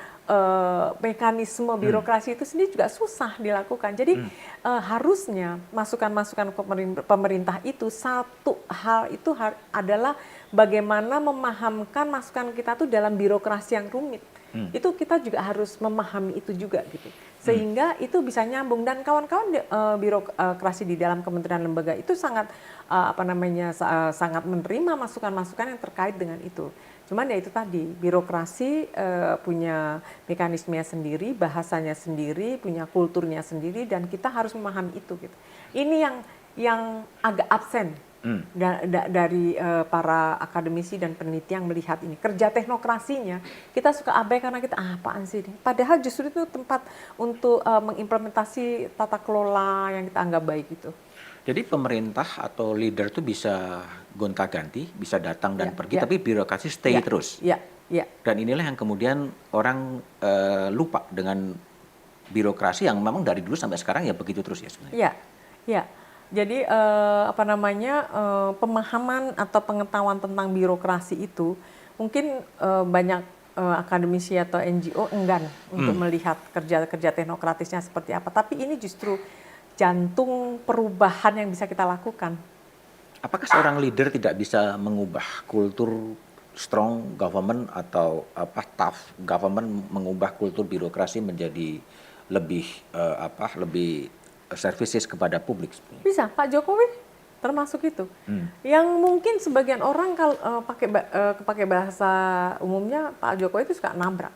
mekanisme birokrasi itu sendiri juga susah dilakukan. Jadi harusnya masukan-masukan pemerintah itu satu hal itu adalah bagaimana memahamkan masukan kita tuh dalam birokrasi yang rumit. Itu kita juga harus memahami itu juga gitu. Sehingga itu bisa nyambung, dan kawan-kawan birokrasi di dalam kementerian lembaga itu sangat sangat menerima masukan-masukan yang terkait dengan itu. Cuman ya itu tadi, birokrasi punya mekanismenya sendiri, bahasanya sendiri, punya kulturnya sendiri, dan kita harus memahami itu gitu. Ini yang agak absen dari para akademisi dan peneliti yang melihat ini. Kerja teknokrasinya kita suka abai karena kita apaan sih ini? Padahal justru itu tempat untuk mengimplementasi tata kelola yang kita anggap baik itu. Jadi pemerintah atau leader itu bisa gonta-ganti, bisa datang dan Ya, pergi, ya. tapi birokrasi stay Ya, terus. Ya, ya. Dan inilah yang kemudian orang lupa dengan birokrasi yang memang dari dulu sampai sekarang ya begitu terus ya sebenarnya. Ya, ya. Jadi pemahaman atau pengetahuan tentang birokrasi itu mungkin banyak akademisi atau NGO enggan untuk melihat kerja-kerja teknokratisnya seperti apa. Tapi ini justru jantung perubahan yang bisa kita lakukan. Apakah seorang leader tidak bisa mengubah kultur strong government atau tough government, mengubah kultur birokrasi menjadi lebih lebih services kepada publik sebenarnya? Bisa, Pak Jokowi termasuk itu. Yang mungkin sebagian orang kalau pakai bahasa umumnya Pak Jokowi itu suka nabrak.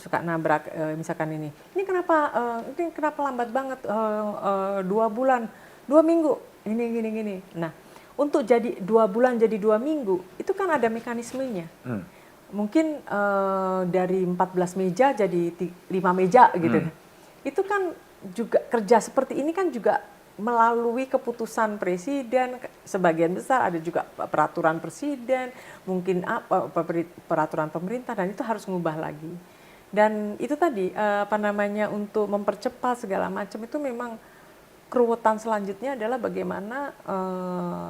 Suka nabrak misalkan ini kenapa lambat banget 2 bulan, 2 minggu, gini. Nah, untuk jadi 2 bulan jadi 2 minggu itu kan ada mekanismenya. Mungkin dari 14 meja jadi 5 meja gitu. Itu kan juga kerja seperti ini kan juga melalui keputusan presiden, sebagian besar ada juga peraturan presiden, mungkin peraturan pemerintah, dan itu harus mengubah lagi. Dan itu tadi untuk mempercepat segala macam itu memang keruwetan selanjutnya adalah bagaimana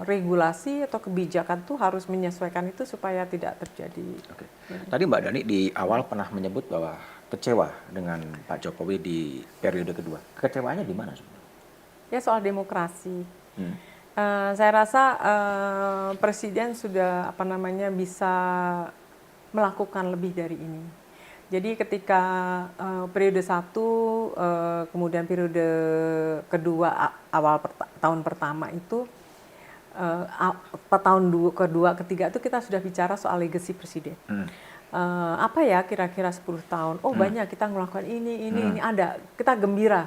regulasi atau kebijakan tuh harus menyesuaikan itu supaya tidak terjadi. Oke. Tadi Mbak Dani di awal pernah menyebut bahwa kecewa dengan Pak Jokowi di periode kedua. Kecewaannya di mana sebenarnya? Ya soal demokrasi. Saya rasa presiden sudah bisa melakukan lebih dari ini. Jadi ketika periode 1, kemudian periode kedua tahun pertama itu, tahun kedua, ketiga itu kita sudah bicara soal legacy presiden. Apa ya kira-kira 10 tahun? Oh banyak kita melakukan ini ada. Kita gembira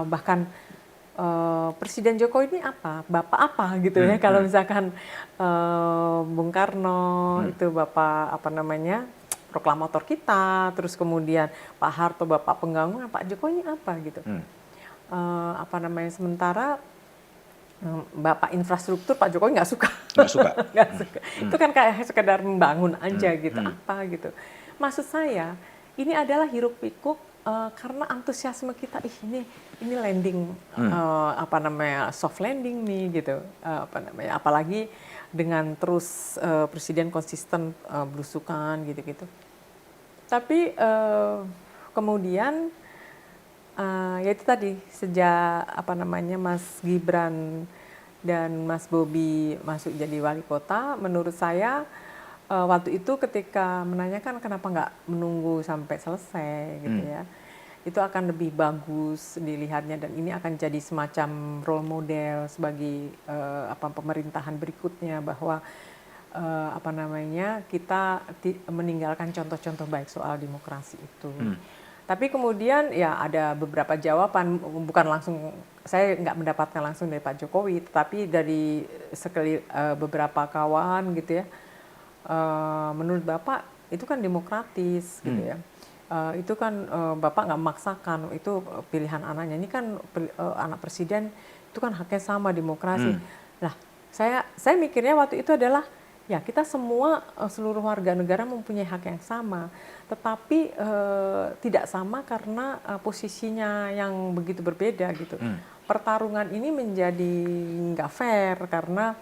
bahkan Presiden Jokowi ini apa? Bapak apa gitu ya? Kalau misalkan Bung Karno itu bapak proklamator kita, terus kemudian Pak Harto bapak pengganggu, Pak Jokowi ini apa gitu? Sementara Bapak infrastruktur Pak Jokowi nggak suka. Nggak suka. Nggak suka. Itu kan kayak sekedar membangun aja gitu. Apa gitu. Maksud saya ini adalah hiruk pikuk karena antusiasme kita ini landing soft landing nih gitu. Apalagi dengan terus presiden konsisten belusukan gitu-gitu. Tapi kemudian ya itu tadi sejak Mas Gibran dan Mas Bobi masuk jadi wali kota, menurut saya waktu itu ketika menanyakan kenapa nggak menunggu sampai selesai gitu ya, itu akan lebih bagus dilihatnya dan ini akan jadi semacam role model sebagai pemerintahan berikutnya bahwa kita meninggalkan contoh-contoh baik soal demokrasi itu. Tapi kemudian ya ada beberapa jawaban, bukan langsung, saya nggak mendapatkan langsung dari Pak Jokowi, tetapi dari beberapa kawan gitu ya, menurut Bapak itu kan demokratis gitu ya, itu kan Bapak nggak memaksakan, itu pilihan anaknya, ini kan anak presiden, itu kan haknya sama demokrasi. Nah, saya mikirnya waktu itu adalah, ya kita semua seluruh warga negara mempunyai hak yang sama, tetapi tidak sama karena posisinya yang begitu berbeda gitu. Pertarungan ini menjadi nggak fair karena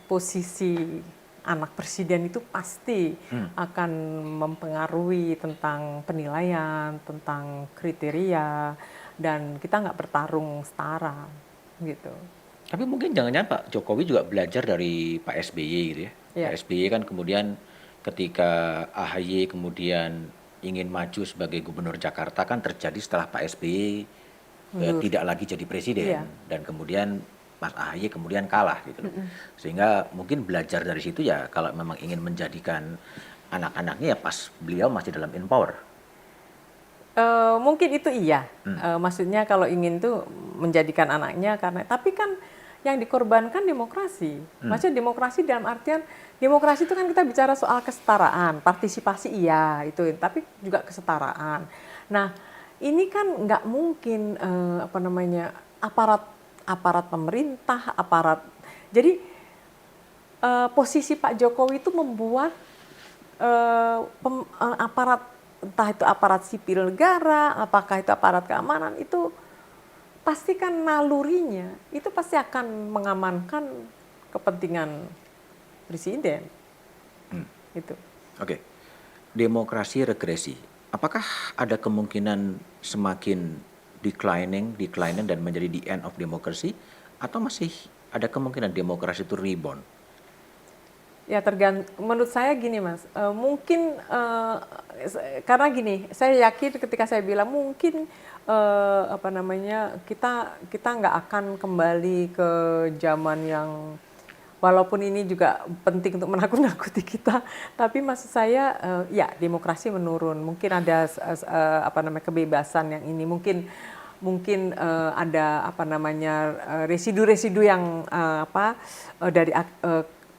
posisi anak presiden itu pasti akan mempengaruhi tentang penilaian, tentang kriteria, dan kita nggak bertarung setara gitu. Tapi mungkin jangan-jangan Pak Jokowi juga belajar dari Pak SBY gitu ya. Yeah. Pak SBY kan kemudian ketika AHY kemudian ingin maju sebagai gubernur Jakarta kan terjadi setelah Pak SBY tidak lagi jadi presiden. Yeah. Dan kemudian Mas AHY kemudian kalah gitu loh. Sehingga mungkin belajar dari situ ya kalau memang ingin menjadikan anak-anaknya ya pas beliau masih dalam in power. Mungkin itu iya. Maksudnya kalau ingin tuh menjadikan anaknya karena tapi kan yang dikorbankan demokrasi. Maksudnya demokrasi dalam artian demokrasi itu kan kita bicara soal kesetaraan, partisipasi iya itu, tapi juga kesetaraan. Nah, ini kan nggak mungkin apa namanya aparat pemerintah, aparat. Jadi posisi Pak Jokowi itu membuat aparat, entah itu aparat sipil negara, apakah itu aparat keamanan, itu pasti kan nalurinya itu pasti akan mengamankan kepentingan presiden. Gitu. Oke. Demokrasi regresi. Apakah ada kemungkinan semakin declining dan menjadi the end of democracy, atau masih ada kemungkinan demokrasi itu rebound? Ya menurut saya gini Mas, mungkin karena gini, saya yakin ketika saya bilang mungkin apa namanya kita nggak akan kembali ke zaman yang, walaupun ini juga penting untuk menakut-nakuti kita, tapi maksud saya ya demokrasi menurun, mungkin ada apa namanya kebebasan yang ini mungkin ada apa namanya residu-residu yang dari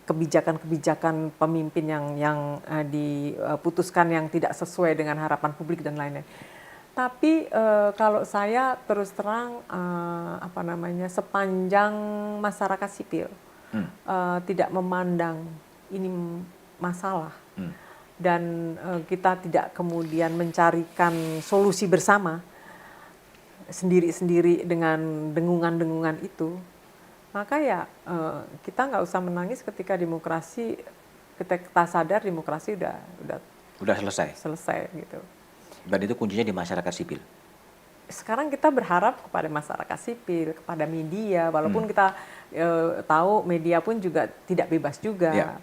kebijakan-kebijakan pemimpin yang diputuskan yang tidak sesuai dengan harapan publik dan lain-lain. Tapi kalau saya terus terang apa namanya sepanjang masyarakat sipil tidak memandang ini masalah dan kita tidak kemudian mencarikan solusi bersama sendiri-sendiri dengan dengungan-dengungan itu, maka ya kita nggak usah menangis ketika kita sadar demokrasi udah selesai gitu. Dan itu kuncinya di masyarakat sipil. Sekarang kita berharap kepada masyarakat sipil, kepada media, walaupun kita tahu media pun juga tidak bebas juga. Yeah.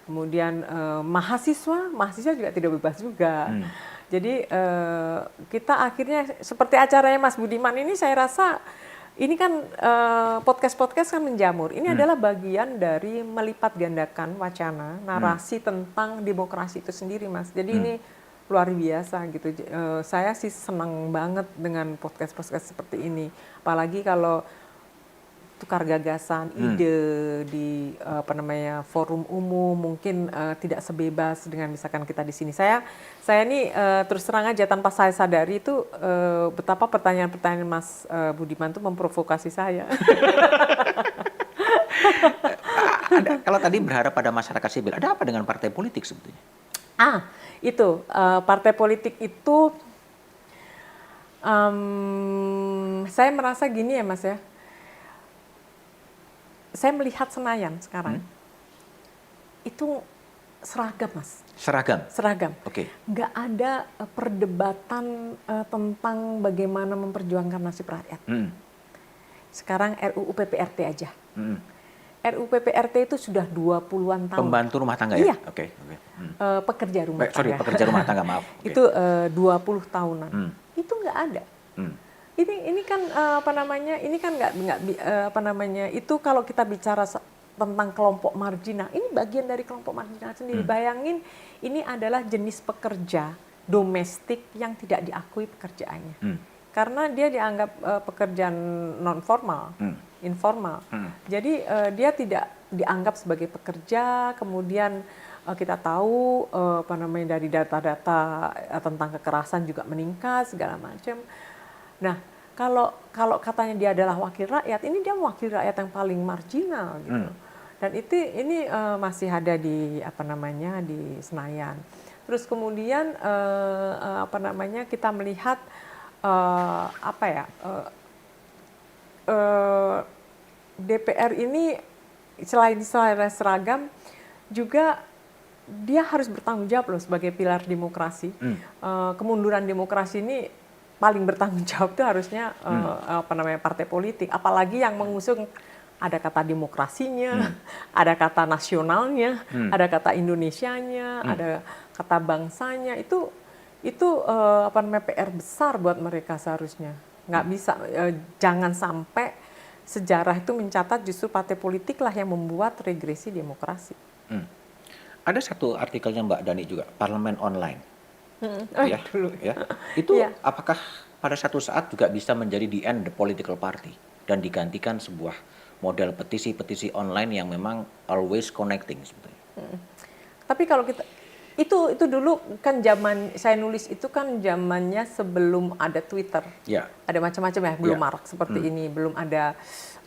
Kemudian mahasiswa juga tidak bebas juga. Jadi kita akhirnya seperti acaranya Mas Budiman ini, saya rasa ini kan podcast kan menjamur. Ini adalah bagian dari melipat gandakan wacana, narasi tentang demokrasi itu sendiri, Mas. Jadi ini luar biasa gitu. Saya sih senang banget dengan podcast seperti ini. Apalagi kalau tukar gagasan, ide di apa namanya forum umum, mungkin tidak sebebas dengan misalkan kita di sini. Saya ini terus terang aja tanpa saya sadari itu betapa pertanyaan-pertanyaan Mas Budiman itu memprovokasi saya. Kalau tadi berharap pada masyarakat sipil, ada apa dengan partai politik sebetulnya? Itu partai politik itu saya merasa gini ya Mas ya. Saya melihat Senayan sekarang itu seragam, Mas. Seragam. Oke. Nggak ada perdebatan tentang bagaimana memperjuangkan nasib rakyat. Sekarang RUU PPRT aja. RUU PPRT itu sudah 20-an tahun. Pembantu rumah tangga ya? Iya. Oke. Pekerja rumah tangga. Pekerja rumah tangga, maaf. Okay. Itu 20 tahunan. Itu nggak ada. Ini kan apa namanya? Ini kan nggak apa namanya? Itu kalau kita bicara tentang kelompok marginal, ini bagian dari kelompok marginal sendiri. Bayangin, ini adalah jenis pekerja domestik yang tidak diakui pekerjaannya, karena dia dianggap pekerjaan non formal, informal. Jadi dia tidak dianggap sebagai pekerja. Kemudian kita tahu apa namanya dari data-data tentang kekerasan juga meningkat segala macam. Nah, kalau katanya dia adalah wakil rakyat, ini dia wakil rakyat yang paling marginal gitu. Dan ini masih ada di apa namanya di Senayan. Terus kemudian apa namanya kita melihat apa ya DPR ini selain seragam juga dia harus bertanggung jawab loh sebagai pilar demokrasi. Kemunduran demokrasi ini paling bertanggung jawab itu harusnya apa namanya partai politik, apalagi yang mengusung ada kata demokrasinya, ada kata nasionalnya, ada kata Indonesianya, ada kata bangsanya. Itu apa namanya PR besar buat mereka seharusnya. Nggak bisa, jangan sampai sejarah itu mencatat justru partai politik lah yang membuat regresi demokrasi. Ada satu artikelnya Mbak Dani juga, parlemen online. Oh, ya, dulu. ya. Itu Iya. apakah pada satu saat juga bisa menjadi the end the political party dan digantikan sebuah model petisi-petisi online yang memang always connecting sebetulnya. Tapi kalau kita itu dulu kan zaman saya nulis itu kan zamannya sebelum ada Twitter. Ya, Ada macam-macam ya, belum ya. marak seperti ini, belum ada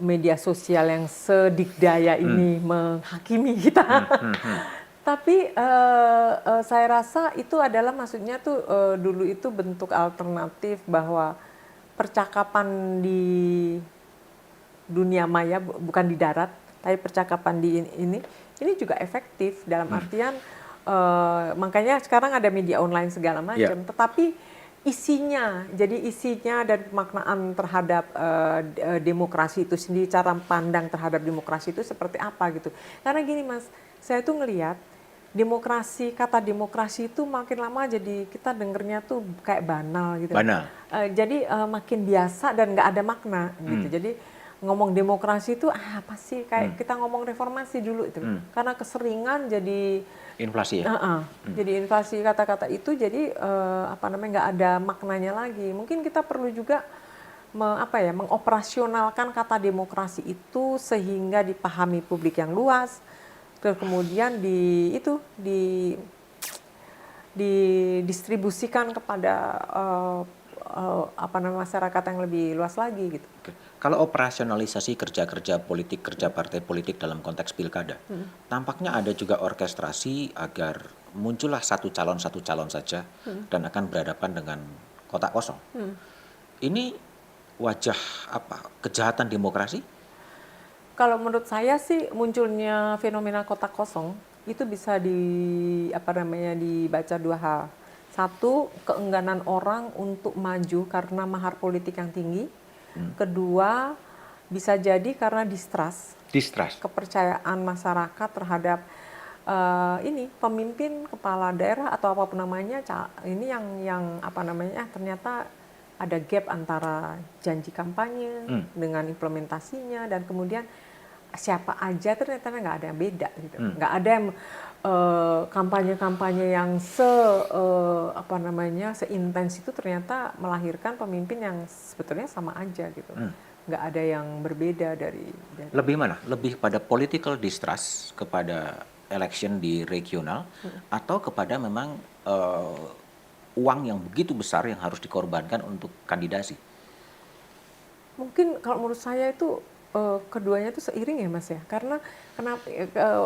media sosial yang sedikdaya ini menghakimi kita. Tapi saya rasa itu adalah maksudnya tuh dulu itu bentuk alternatif bahwa percakapan di dunia maya bukan di darat, tapi percakapan di ini juga efektif dalam artian makanya sekarang ada media online segala macam, tetapi isinya, jadi isinya dan pemaknaan terhadap demokrasi itu sendiri, cara pandang terhadap demokrasi itu seperti apa gitu. Karena gini Mas, saya tuh ngelihat demokrasi, kata demokrasi itu makin lama jadi kita dengernya tuh kayak banal gitu. Banal. Jadi makin biasa dan nggak ada makna gitu. Jadi ngomong demokrasi itu apa sih, kayak kita ngomong reformasi dulu itu. Karena keseringan jadi Inflasi ya. jadi inflasi kata-kata itu, jadi apa namanya, nggak ada maknanya lagi. Mungkin kita perlu juga mengoperasionalkan kata demokrasi itu sehingga dipahami publik yang luas. Kemudian didistribusikan kepada masyarakat yang lebih luas lagi gitu. Oke. Kalau operasionalisasi kerja-kerja politik, kerja partai politik dalam konteks pilkada, tampaknya ada juga orkestrasi agar muncullah satu calon saja dan akan berhadapan dengan kotak kosong. Ini wajah apa? Kejahatan demokrasi? Kalau menurut saya sih munculnya fenomena kotak kosong itu bisa dibaca dua hal. Satu, keengganan orang untuk maju karena mahar politik yang tinggi. Kedua, bisa jadi karena distrust. Kepercayaan masyarakat terhadap pemimpin, kepala daerah atau apapun namanya, ini yang ternyata ada gap antara janji kampanye dengan implementasinya, dan kemudian siapa aja ternyata nggak ada yang beda gitu. Nggak ada yang kampanye-kampanye yang seintens itu ternyata melahirkan pemimpin yang sebetulnya sama aja gitu. Nggak ada yang berbeda dari Lebih mana? Lebih pada political distrust kepada election di regional atau kepada memang uang yang begitu besar yang harus dikorbankan untuk kandidasi? Mungkin kalau menurut saya itu keduanya itu seiring ya Mas ya, karena kenapa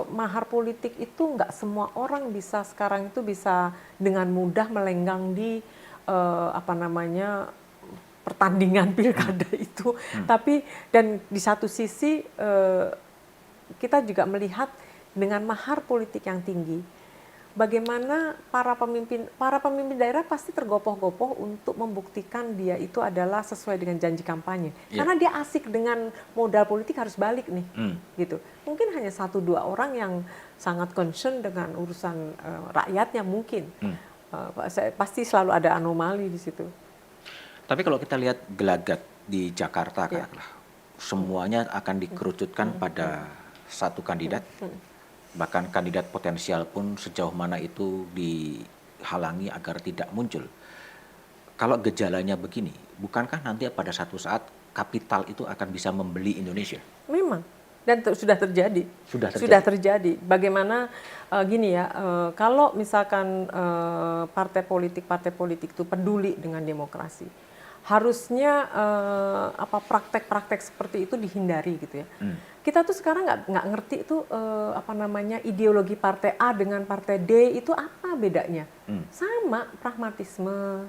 mahar politik itu nggak semua orang bisa sekarang itu bisa dengan mudah melenggang di pertandingan pilkada itu. Tapi dan di satu sisi kita juga melihat dengan mahar politik yang tinggi, bagaimana para pemimpin daerah pasti tergopoh-gopoh untuk membuktikan dia itu adalah sesuai dengan janji kampanye. Karena dia asik dengan modal politik harus balik nih, gitu. Mungkin hanya 1-2 orang yang sangat concern dengan urusan rakyatnya mungkin. Pasti selalu ada anomali di situ. Tapi kalau kita lihat gelagat di Jakarta, semuanya akan dikerucutkan pada satu kandidat. Bahkan kandidat potensial pun sejauh mana itu dihalangi agar tidak muncul. Kalau gejalanya begini, bukankah nanti pada satu saat kapital itu akan bisa membeli Indonesia? Memang, dan sudah terjadi. Sudah terjadi. Bagaimana kalau misalkan partai politik itu peduli dengan demokrasi, harusnya praktek-praktek seperti itu dihindari gitu ya. Kita tuh sekarang nggak ngerti itu ideologi partai A dengan partai D itu apa bedanya? Sama, pragmatisme,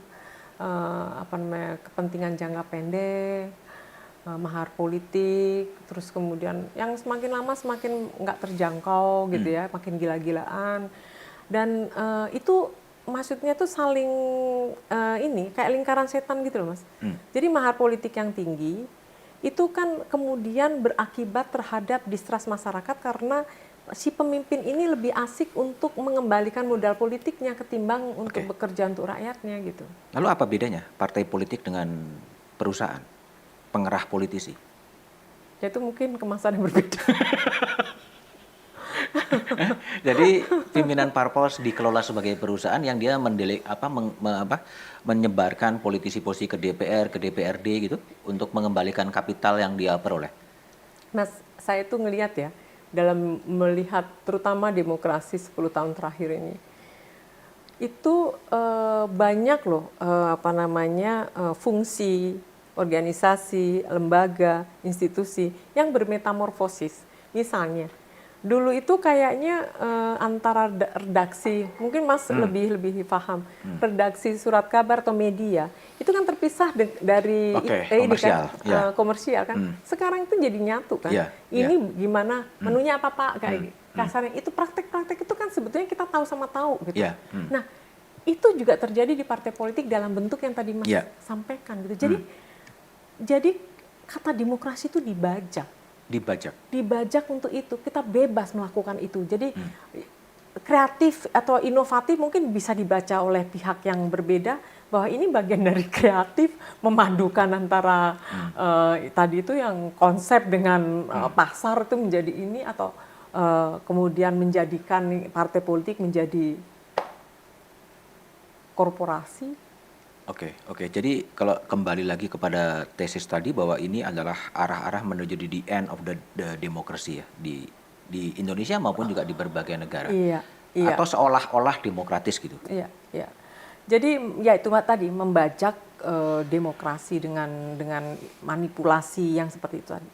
kepentingan jangka pendek, mahar politik, terus kemudian yang semakin lama semakin nggak terjangkau gitu ya, makin gila-gilaan, dan itu maksudnya tuh saling kayak lingkaran setan gitu loh Mas. Jadi mahar politik yang tinggi itu kan kemudian berakibat terhadap distrust masyarakat karena si pemimpin ini lebih asik untuk mengembalikan modal politiknya ketimbang untuk bekerja untuk rakyatnya gitu. Lalu apa bedanya partai politik dengan perusahaan, pengerah politisi? Ya itu mungkin kemasan yang berbeda. Jadi pimpinan parpol dikelola sebagai perusahaan yang dia menyebarkan politisi-politisi ke DPR, ke DPRD gitu untuk mengembalikan kapital yang dia peroleh. Mas, saya tuh ngelihat ya, dalam melihat terutama demokrasi 10 tahun terakhir ini, itu banyak loh fungsi organisasi, lembaga, institusi yang bermetamorfosis. Misalnya, dulu itu kayaknya antara redaksi, mungkin Mas lebih paham, redaksi surat kabar atau media itu kan terpisah dari komersial, komersial kan. Sekarang itu jadi nyatu kan. Ini gimana menunya apa Pak kayak kasarnya itu praktek-praktek itu kan sebetulnya kita tahu sama tahu gitu. Nah, itu juga terjadi di partai politik dalam bentuk yang tadi Mas sampaikan gitu. Jadi kata demokrasi itu dibajak untuk itu, kita bebas melakukan itu. Jadi kreatif atau inovatif mungkin bisa dibaca oleh pihak yang berbeda bahwa ini bagian dari kreatif memadukan antara tadi itu yang konsep dengan pasar itu menjadi ini atau kemudian menjadikan partai politik menjadi korporasi. Oke. Jadi kalau kembali lagi kepada tesis tadi bahwa ini adalah arah-arah menuju the end of the democracy ya di Indonesia maupun juga di berbagai negara. Iya. Atau seolah-olah demokratis gitu. Iya. Jadi ya itu tadi membajak demokrasi dengan manipulasi yang seperti itu tadi.